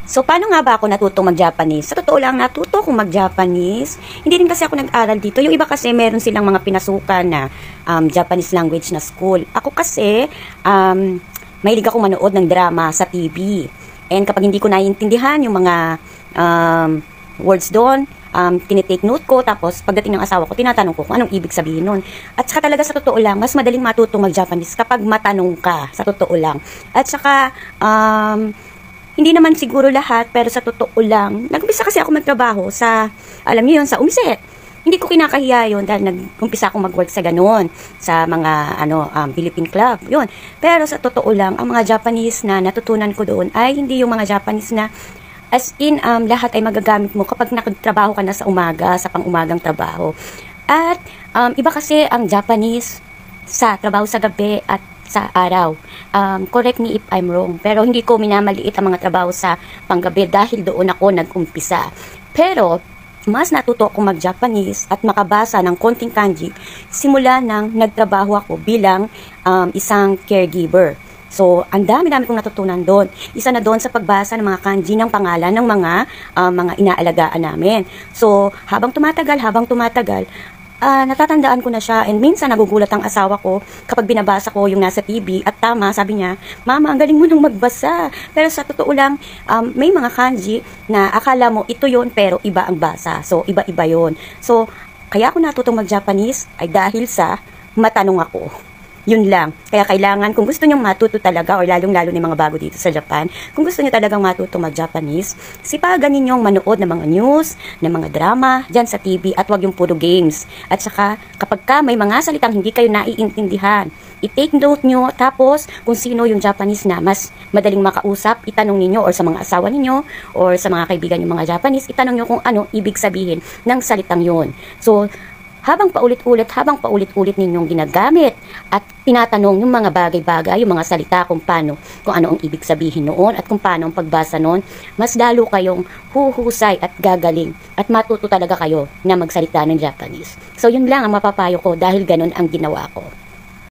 So, paano nga ba ako natutong mag-Japanese? Sa totoo lang, natuto akong mag-Japanese. Hindi rin kasi ako nag-aral dito. Yung iba kasi meron silang mga pinasukan na Japanese language na school. Ako kasi, mahilig akong manood ng drama sa TV. And kapag hindi ko naiintindihan yung mga words doon, tinitake note ko, tapos pagdating ng asawa ko, tinatanong ko kung anong ibig sabihin nun. At saka talaga sa totoo lang, mas madaling matutong mag-Japanese kapag matanong ka, sa totoo lang. At saka, hindi naman siguro lahat, pero sa totoo lang, nag-umpisa kasi ako magtrabaho sa, alam niyo yun, sa Umiset. Hindi ko kinakahiya yun dahil nag-umpisa akong mag-work sa ganun, sa mga, Philippine Club, yun. Pero sa totoo lang, ang mga Japanese na natutunan ko doon ay hindi yung mga Japanese na, as in, lahat ay magagamit mo kapag nagtrabaho ka na sa umaga, sa pang-umagang trabaho. At, iba kasi ang Japanese sa trabaho sa gabi at sa araw. Correct me if I'm wrong. Pero hindi ko minamaliit ang mga trabaho sa panggabi dahil doon ako nag-umpisa. Pero, mas natuto akong mag-Japanese at makabasa ng konting kanji simula nang nagtrabaho ako bilang isang caregiver. So, ang dami-dami kong natutunan doon. Isa na doon sa pagbasa ng mga kanji ng pangalan ng mga inaalagaan namin. So, habang tumatagal, natatandaan ko na siya, and minsan nagugulat ang asawa ko kapag binabasa ko yung nasa TV at tama, sabi niya, "Mama, ang galing mo nang magbasa." Pero sa totoo lang, may mga kanji na akala mo ito yon pero iba ang basa. So, iba-iba yon. So, kaya ako natutong mag-Japanese ay dahil sa matanong ako. Yun lang. Kaya kailangan, kung gusto nyong matuto talaga, or lalong-lalo na yung mga bago dito sa Japan, kung gusto nyo talagang matuto mag-Japanese, sipagan ninyong manood ng mga news, ng mga drama, dyan sa TV, at wag yung puro games. At saka, kapag ka may mga salitang hindi kayo naiintindihan, i-take note nyo, tapos, kung sino yung Japanese na mas madaling makausap, itanong ninyo, or sa mga asawa ninyo, or sa mga kaibigan yung mga Japanese, itanong nyo kung ano ibig sabihin ng salitang yon. So, habang paulit-ulit ninyong ginagamit at tinatanong yung mga bagay-bagay, yung mga salita kung ano ang ibig sabihin noon at kung paano ang pagbasa noon, mas lalo kayong huhusay at gagaling at matuto talaga kayo na magsalita ng Japanese. So yun lang ang mapapayo ko dahil ganun ang ginawa ko.